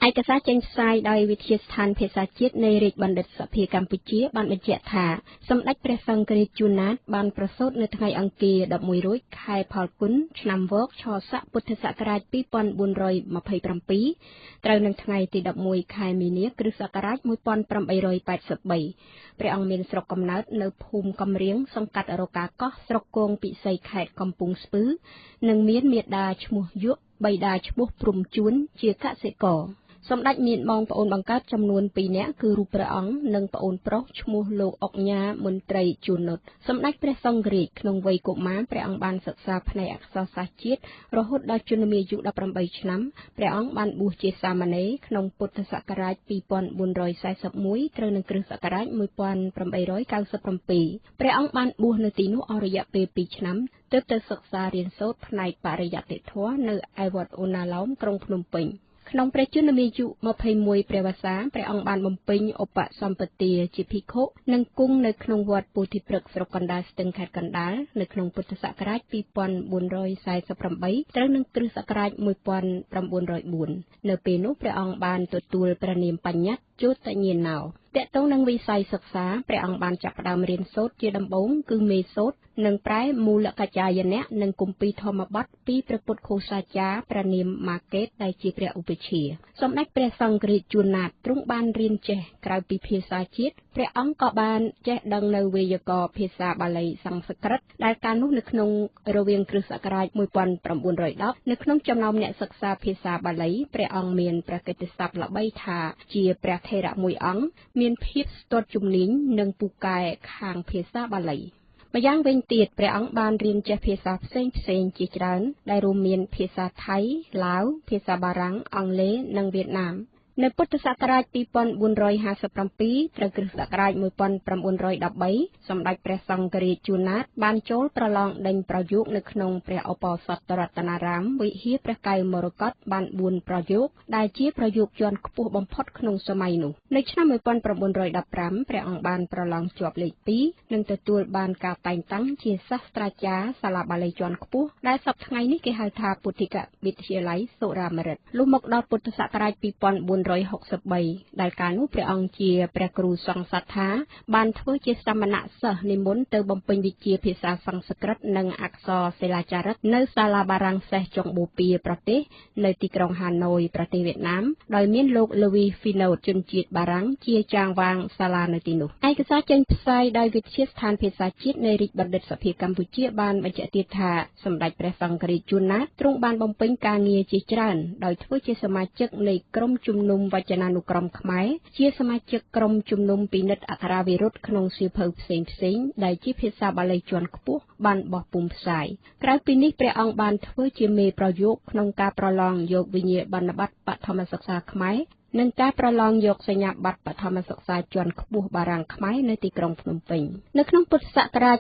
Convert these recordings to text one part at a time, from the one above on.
ឯកសារចេញផ្សាយដោយវិទ្យាស្ថានភាសាជាតិនៃរាជបណ្ឌិតសភាកម្ពុជាបានបញ្ជាក់ថាសម្ដេចព្រះសង្ឃរាជជួនណាតបានប្រសូតនៅថ្ងៃអង្គារ11រោចខែផលគុណឆ្នាំវកឆស័កពុទ្ធសករាជ2427ត្រូវនឹងថ្ងៃទី11ខែមីនាគ្រិស្តសករាជ1883ព្រះអង្គមានស្រុកកំណើតនៅភូមិកំរៀងសង្កាត់រកាកោះស្រុកគងពិសីខេត្តកំពង់ស្ពឺនិងមានមាតាឈ្មោះយក់បិតាឈ្មោះព្រំជួនជាកសិករសម្ដេចមានបងប្អូនបង្កើតចំនួន2នាក់គឺរូបព្រះអង្គនិងប្អូនប្រុសឈ្មោះលោកអុកញ៉ាមន្ត្រីជួននុតសម្ដេចព្រះសង្ឃរាជក្នុងវ័យកុមារព្រះអង្គបានសិក្សាផ្នែកអក្សរសាស្ត្រជាតិរហូតដល់ជន្មាយុ18ឆ្នាំព្រះអង្គបានបួសជាសាមណេរក្នុងពុទ្ធសករាជ2441ត្រូវនឹងគ្រិស្តសករាជ1897ព្រះអង្គបានបួសនៅទីនោះអស់រយៈពេល2ឆ្នាំទើបទៅសិក្សារៀនសូត្រផ្នែកបរិយត្តិធម៌នៅឯវត្តអូណាឡោមក្រុងភ្នំពេញក្នុងព្រះជន្មាយុ21ព្រះវស្សាព្រះអង្គបានបំពេញឧបសម្បទាជាភិក្ខុនិងគង់នៅក្នុងវត្តពោធិព្រឹក្សស្រុកកណ្ដាលស្ទឹងខេត្តកណ្ដាលនៅក្នុងពុទ្ធសករាជ2448ត្រូវនឹងគ្រិស្តសករាជ1904នៅពេលនោះព្រះអង្គបានទទួលព្រះនាមបញ្ញត្តិជោតញ្ញាណោតកតងនឹងវិស័យសិក្សាព្រះអង្គបានចាប់ផ្ដើមរៀនសូត្រជាដំបូងគឺមេសូត្រនិងប្រែមូលកច្ឆាយនៈនិងគម្ពីរធម្មបទពីព្រះពុទ្ធឃោសាចារ្យព្រះនាមម៉ាកេតដែលជាព្រះឧបជាសម្ដេចព្រះសង្ឃរាជជួនណាតទ្រង់បានរៀនចេះក្រៅពីភាសាជាតិព្រះអង្គក៏បានចេះដឹងនៅវេយ្យាករណ៍ភាសាបាលីសំស្ក្រឹតដែលកាលនោះនៅក្នុងរវាងគ្រិស្តសករាជ1910នៅក្នុងចំណោមអ្នកសិក្សាភាសាបាលីព្រះអង្គមានព្រះកិត្តិស័ព្ទល្បីថាជាព្រះថេរៈមួយអង្គមានភាពស្ទាត់ជំនាញនិងពូកែខាងភាសាបាលីម្យ៉ាងវិញទៀតព្រះអង្គបានរៀនចេះភាសាផ្សេងជាច្រើនដែលរួមមានភាសាថៃឡាវភាសាបារាំងអង់គ្លេសនិងវៀតណាមនៅពុទ្ធសករាជ2457ត្រូវគ្រិស្តសករាជ1913សម្ដេចព្រះសង្ឃរាជជួនណាតបានចូលប្រឡងដេញប្រយោគនៅក្នុងព្រះឧបោសថរតនារាមវិហារព្រះកែវមរកតបាន4ប្រយោគដែលជាប្រយោគជាន់ខ្ពស់បំផុតក្នុងសម័យនោះនៅឆ្នាំ1915ព្រះអង្គបានប្រឡងជាប់លេខ2និងទទួលបានការតែងតាំងជាសាស្ត្រាចារ្យសាលាបាលីជាន់ខ្ពស់ដែលសប្តាហ៍ថ្ងៃនេះគេហៅថាពុទ្ធិកវិទ្យាល័យសុរាម្រិតលុះមកដល់ពុទ្ធសករាជ2463ដែលកាលនោះព្រះអង្គជាព្រះគ្រូសង្ឃសត្ថាបានធ្វើជាសមណសិស្សនិមន្តទៅបំពេញវិជ្ជាភាសាសំស្ក្រឹតនិងអក្សរសិលាចារឹកនៅសាលាបារាំងសេះចុងបូព៌ាប្រទេសនៅទីក្រុងហាណូយប្រទេសវៀតណាមដោយមានលោក Louis Finot ជនជាតិបារាំងជាចាងវាងសាលានៅទីនោះឯកសារចេញផ្សាយដោយវិទ្យាស្ថានភាសាជាតិនៃរាជបណ្ឌិតសភាកម្ពុជាបានបញ្ជាក់ទៀតថាសម្ដេចព្រះសង្ឃរាជជួនណាតទ្រង់បានបំពេញការងារជាច្រើនដោយធ្វើជាសមាជិកនៃក្រុមជំនុំវចនានុក្រមខ្មែរជាសមាជិកក្រុមជំនុំពិនិត្យអក្ខរាវិរុទ្ធក្នុងសៀវភៅផ្សេងដែលជាភាសាបាលីជាន់ខ្ពស់បានបោះពុម្ពផ្សាយក្រៅពីនេះព្រះអង្គបានធ្វើជាមេប្រយោគក្នុងការប្រឡងយកវិញ្ញាបនបត្របឋមសិក្សាខ្មែរនិងការប្រឡងយកសញ្ញាបត្របឋមសិក្សាជាន់ខ្ពស់បារាំងខ្មែរនៅទីក្រុងភ្នំពេញនៅក្នុងពុទ្ធសករាជ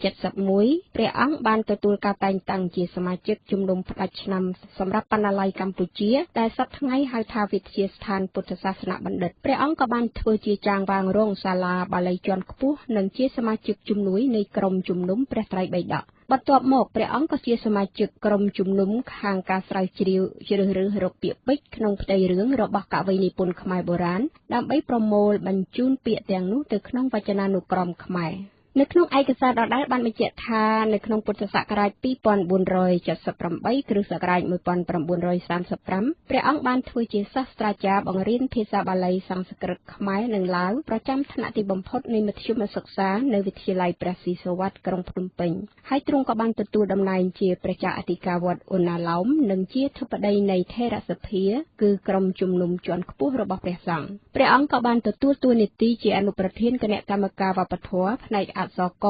2471ព្រះអង្គបានទទួលការតែងតាំងជាសមាជិកជំនុំផ្ដាច់ឆ្នាំសម្រាប់បណ្ណាល័យកម្ពុជាដែលសប្តាហ៍ថ្ងៃហៅថាវិទ្យាស្ថានពុទ្ធសាសនបណ្ឌិតព្រះអង្គក៏បានធ្វើជាចាងវាងរងសាលាបាលីជាន់ខ្ពស់និងជាសមាជិកជំនួយនៃក្រុមជំនុំព្រះត្រៃបិដកបន្ទាប់មកព្រះអង្គក៏ជាសមាជិកក្រុមជំនុំខាងការស្រាវជ្រាវជ្រើសរើសរកពាក្យពេចន៍ក្នុងផ្ទៃរឿងរបស់កវីនិពន្ធខ្មែរបុរាណដើម្បីប្រមូលបញ្ជូនពាក្យទាំងនោះទៅក្នុងវចនានុក្រមខ្មែរនៅក្នុងឯកសារដដែលបានបញ្ជាក់ថានៅក្នុងពុទ្ធសករាជ2478គ្រិស្តសករាជ1935ព្រះអង្គបានធ្វើជាសាស្ត្រាចារ្យបង្រៀនភាសាបាលីសំស្ក្រឹតខ្មែរនិងឡាវប្រចាំថ្នាក់ទីបំផុតនៃមធ្យមសិក្សានៅវិទ្យាល័យព្រះស៊ីសុវត្ថិក្រុងភ្នំពេញហើយទ្រង់ក៏បានទទួលតំណែងជាព្រះចៅអធិការវត្តអូណាឡោមនិងជាធិបតីនៃថេរសភាគឺក្រុមជំនុំជាន់ខ្ពស់របស់ព្រះសង្ឃព្រះអង្គក៏បានទទួលតួនាទីជាអនុប្រធានគណៈកម្មការវប្បធម៌ផ្នែកអក្សរក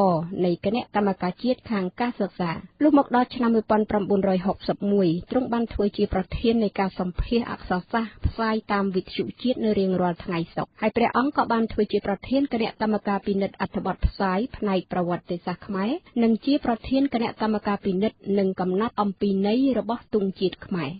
នៃគណៈកម្មការជាតិខាងការសិក្សាលុះមកដល់ឆ្នាំ1961ទ្រង់បានធ្វើជាប្រធាននៃការសម្ភាសន៍អក្សរសាស្ត្រផ្សាយតាមវិទ្យុជាតិនៅរៀងរាល់ថ្ងៃសុក្រហើយព្រះអង្គក៏បានធ្វើជាប្រធានគណៈកម្មការពិនិត្យអត្ថបទផ្សាយផ្នែកប្រវត្តិសាស្ត្រខ្មែរនិងជាប្រធានគណៈកម្មការពិនិត្យនិងកំណត់អំពីន័យរបស់ទង់ជាតិខ្មែរ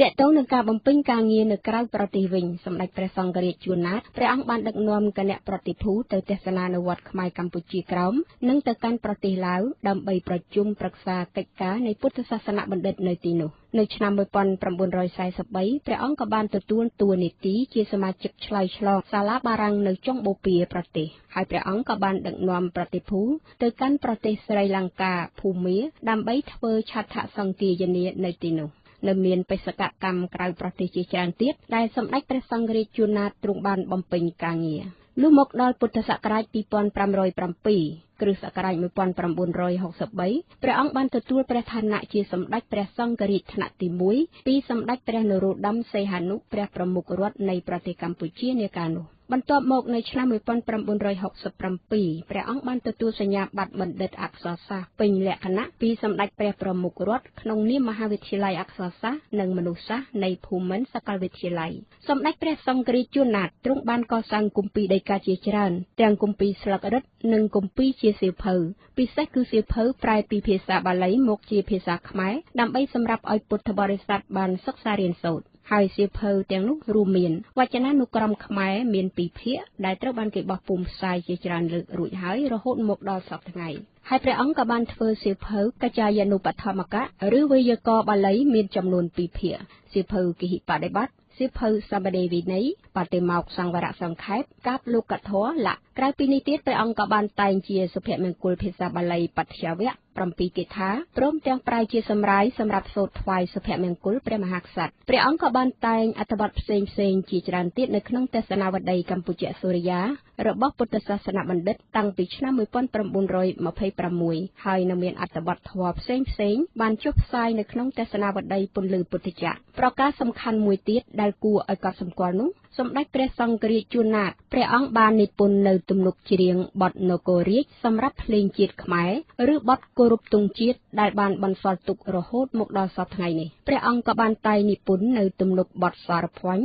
តកតងនឹងការបំពេញការងារនៅក្រៅប្រទេសវិញសម្ដេចព្រះសង្ឃរាជជួនណាតព្រះអង្គបានដឹកនាំគណៈប្រតិភូទៅទស្សនានៅវត្តខ្មែរកម្ពុជាក្រោមនិងទៅកាន់ប្រទេសឡាវដើម្បីប្រជុំប្រឹក្សាកិច្ចការនៃពុទ្ធសាសនបណ្ឌិតនៅទីនោះនៅឆ្នាំ1943ព្រះអង្គក៏បានទទួលតួនាទីជាសមាជិកឆ្លើយឆ្លងសាលាបារាំងនៅចុងបូព៌ាប្រទេសហើយព្រះអង្គក៏បានដឹកនាំប្រតិភូទៅកាន់ប្រទេសស្រីលង្កាភូមាដើម្បីធ្វើឆដ្ឋសង្គាយនានៅទីនោះនៅមានបេសកកម្មក្រៅប្រទេសជាច្រើនទៀតដែលសម្ដេចព្រះសង្ឃរាជជួនណាតទ្រង់បានបំពេញការងារលុះមកដល់ពុទ្ធសករាជ2507គ្រិស្តសករាជ1963ព្រះអង្គបានទទួលព្រះឋានៈជាសម្ដេចព្រះសង្ឃរាជថ្នាក់ទី1ពីសម្ដេចព្រះនរោត្តមសីហនុព្រះប្រមុខរដ្ឋនៃប្រទេសកម្ពុជានាកាលនោះបន្ទាប់មកនៅឆ្នាំ1967ព្រះអង្គបានទទួលសញ្ញាបត្របណ្ឌិតអក្សរសាស្ត្រពេញលក្ខណៈពីសម្ដេចព្រះប្រមុខរដ្ឋក្នុងនាមមហាវិទ្យាល័យអក្សរសាស្ត្រនិងមនុស្សសាស្ត្រនៃភូមិន្ទសាកលវិទ្យាល័យសម្ដេចព្រះសង្ឃរាជជួនណាតទ្រង់បានកសាងគម្ពីរដីកាជាច្រើនទាំងគម្ពីរស្លឹករឹតនិងគម្ពីរជាសៀវភៅពិសេសគឺសៀវភៅប្រែពីភាសាបាលីមកជាភាសាខ្មែរដើម្បីសម្រាប់ឲ្យពុទ្ធបរិស័ទបានសិក្សារៀនសូត្រហើយសៀវភៅទាំងនោះរួមមានវចនានុក្រមខ្មែរមាន2ភាគដែលត្រូវបានគេបោះពុម្ពផ្សាយជាច្រើនលើករួចហើយរហូតមកដល់សព្វថ្ងៃហើយព្រះអង្គក៏បានធ្វើសៀវភៅកច្ចាយានុបដ្ឋម្មកៈឬវេយ្យាករណ៍បាលីមានចំនួន2ភាគសៀវភៅគិហិបដិបត្តិសៀវភៅសម្បដេវិន័យបតិមោក្ខសង្វរៈសង្ខេបកាបលោកធម៌លក្ខក្រៅពីនេះទៀតព្រះអង្គក៏បានតែងជាសុភមង្គលភាសាបាលីបត្យវគ្គ7គិថាព្រមទាំងប្រើជាសម្រាយសម្រាប់សូត្រថ្វាយសុភមង្គលព្រះមហាក្សត្រព្រះអង្គក៏បានតែងអត្ថបទផ្សេងជាច្រើនទៀតនៅក្នុងទស្សនាវដ្តីកម្ពុជាសូរិយារបស់ពុទ្ធសាសនបណ្ឌិតតាំងពីឆ្នាំ1926ហើយនៅមានអត្ថបទធម៌ផ្សេងបានចុះផ្សាយនៅក្នុងទស្សនាវដ្តីពន្លឺពុទ្ធចក្រប្រការសំខាន់មួយទៀតដែលគួរឲ្យកត់សម្គាល់នោះសម្ដេចព្រះសង្ឃរាជជួនណាតព្រះអង្គបាននិពន្ធនៅទំនុកច្រៀងបទនគររាជសម្រាប់ភ្លេងជាតិខ្មែរឬបទគោរពទង់ជាតិដែលបានបន្សល់ទុករហូតមកដល់សព្វថ្ងៃនេះព្រះអង្គក៏បានតែងនិពន្ធនៅទំនុកបទសារភ័ញ្ញ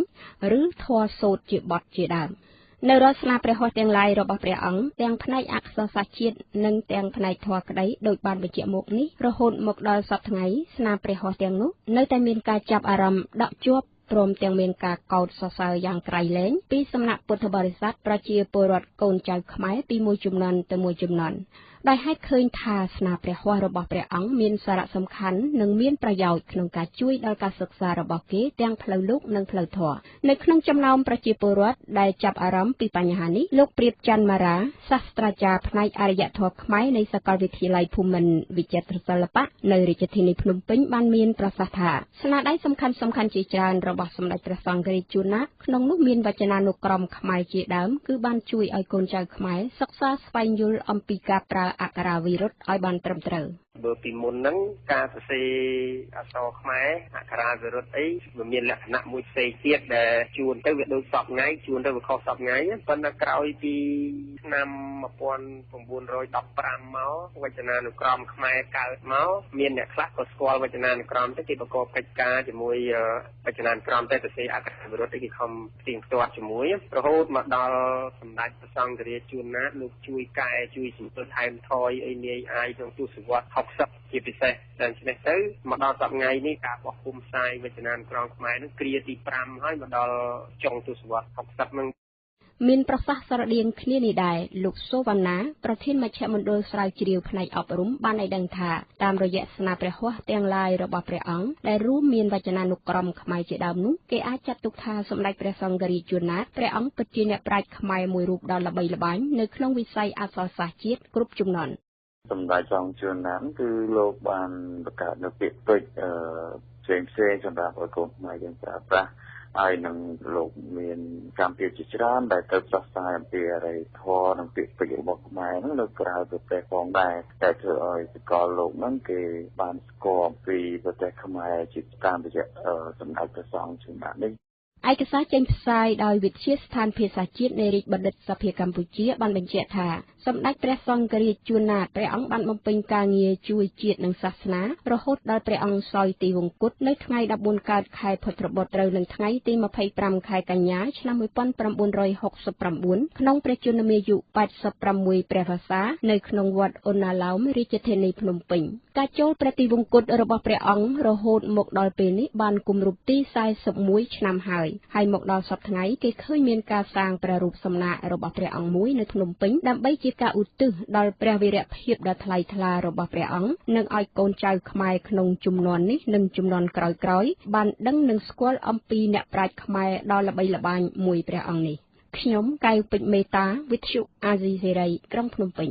ឬធម៌សូត្រជាបទជាដើមនៅរាល់ស្នាព្រះហស្ថទាំងឡាយរបស់ព្រះអង្គទាំងផ្នែកអក្សរសាស្ត្រជាតិនិងទាំងផ្នែកធម៌ក្តីដោយបានបញ្ជាក់មកនេះរហូតមកដល់សព្វថ្ងៃស្នាព្រះហស្ថទាំងនោះនៅតែមានការចាប់អារម្មណ៍ដក់ជាប់ព្រមទាំងមានការកោតសរសើរយ៉ាងក្រៃលែងពីសំណាក់ពុទ្ធបរិស័ទប្រជាពលរដ្ឋកូនចៅខ្មែរពីមួយជំនាន់ទៅមួយជំនាន់ដោយហេតុឃើញថាស្នាព្រះហស្ថរបស់ព្រះអង្គមានសារៈសំខាន់និងមានប្រយោជន៍ក្នុងការជួយដល់ការសិក្សារបស់គេទាំងផ្លូវលោកនិងផ្លូវធម៌នៅក្នុងចំណោមប្រជាពលរដ្ឋដែលចាប់អារម្មណ៍ពីបញ្ហានេះលោកព្រាបច័ន្ទមារាសាស្ត្រាចារ្យផ្នែកអរិយធម៌ខ្មែរនៃសាកលវិទ្យាល័យភូមិន្ទវិចិត្រសិល្បៈនៅរាជធានីភ្នំពេញបានមានប្រសាសន៍ថាស្នាដៃសំខាន់ជាច្រើនរបស់សម្ដេចព្រះសង្ឃរាជជួនណាតក្នុងនោះមានវចនានុក្រមខ្មែរជាដើមគឺបានជួយឲ្យកូនចៅខ្មែរសិក្សាស្វែងយល់អំពីការប្រើអក្ខរាវិរុទ្ធឲ្យបានត្រឹមត្រូវបើពីមុនហ្នឹងការសរសេរអក្សរខ្មែរអក្ខរាវិរុទ្ធអីវាមានលក្ខណៈមួយផ្សេងទៀតដែលជួនទៅវាដូចសពថ្ងៃជួនទៅវាខុសសពថ្ងៃប៉ុន្តែក្រោយពីឆ្នាំ1915មកវចនានុក្រមខ្មែរកើតមកមានអ្នកខ្លះក៏ស្គាល់វចនានុក្រមទៅគេប្រកបកិច្ចការជាមួយវចនានុក្រមតែសរសេរអក្ខរាវិរុទ្ធគេខំផ្ទៀងផ្ទាត់ជាមួយរហូតមកដល់សម្ដេចព្រះសង្ឃរាជជួនណាតលោកជួយកែជួយសម្ពើថែមថយអីនាយអាយក្នុងទសវត្សរ៍60ជាពិសេសដល់ឆ្នេះទៅមកដល់សប្តាហ៍ថ្ងៃនេះការបោះពុម្ពផ្សាយវចនានុក្រមខ្មែរនឹងគ្រាទី5ហើយមកដល់ចុងទសវត្សរ៍60នឹងមានប្រសាសន៍ស្រដៀងគ្នានេះដែរលោកសូវណ្ណាប្រធានមជ្ឈមណ្ឌលស្រាវជ្រាវផ្នែកអប់រំបានឲ្យដឹងថាតាមរយៈស្នាព្រះហស្ថទាំងឡាយរបស់ព្រះអង្គដែលរួមមានវចនានុក្រមខ្មែរជាដើមនោះគេអាចចាត់ទុកថាសម្ដេចព្រះសង្ឃរាជជួនណាតព្រះអង្គពិតជាអ្នកប្រាជ្ញខ្មែរមួយរូបដ៏ល្បីល្បាញនៅក្នុងវិស័យអក្សរសាស្ត្រជាតិគ្រប់ជំនាន់សម្ដេចសង្ឃជួនណាតគឺលោកបានបង្កើតនៅពាក្យពេចន៍ផ្សេងសម្រាប់ឲ្យកូនខ្មែរយើងប្រើប្រាស់ហើយនឹងលោកមានកម្មវិធីជាច្រើនដែលទៅផ្សព្វផ្សាយអំពីអរិយធម៌និងពាក្យពេចន៍របស់ខ្មែរហ្នឹងនៅក្រៅប្រទេសផងដែរតែធ្វើឲ្យសកលលោកហ្នឹងគេបានស្គាល់ពីប្រទេសខ្មែរជាតាមរយៈសម្ដេចព្រះសង្ឃជួនណាតនេះ ឯកសារចេញផ្សាយដោយវិទ្យាស្ថានភាសាជាតិនៃរាជបណ្ឌិតសភាកម្ពុជាបានបញ្ជាក់ថាសម្ដេចព្រះសង្ឃរាជជួនណាតព្រះអង្គបានបំពេញការងារជួយជាតិនិងសាសនារហូតដល់ព្រះអង្គសោយទីវង្គតនៅថ្ងៃ14កើតខែភទ្របទត្រូវនឹងថ្ងៃទី25ខែកញ្ញាឆ្នាំ1969ក្នុងព្រះជន្មាយុ86ព្រះវស្សានៅក្នុងវត្តអូណាឡោមរាជធានីភ្នំពេញការចូលប្រតិវង្គតរបស់ព្រះអង្គរហូតមកដល់ពេលនេះបានគម្រប់ទី41ឆ្នាំហើយមកដល់សប្តាហ៍ថ្ងៃគេឃើញមានការសាងព្រះរូបសំណាករបស់ព្រះអង្គមួយនៅភ្នំពេញដើម្បីជាការឧទ្ទិសដល់ព្រះវីរភាពដ៏ថ្លៃថ្លារបស់ព្រះអង្គនិងឲ្យកូនចៅខ្មែរក្នុងជំនាន់នេះនិងជំនាន់ក្រោយៗបានដឹងនិងស្គាល់អំពីអ្នកប្រាជ្ញខ្មែរដ៏ល្បីល្បាញមួយព្រះអង្គនេះខ្ញុំកៅពេជ្រមេតាវិទ្យុអាស៊ីសេរីក្រុងភ្នំពេញ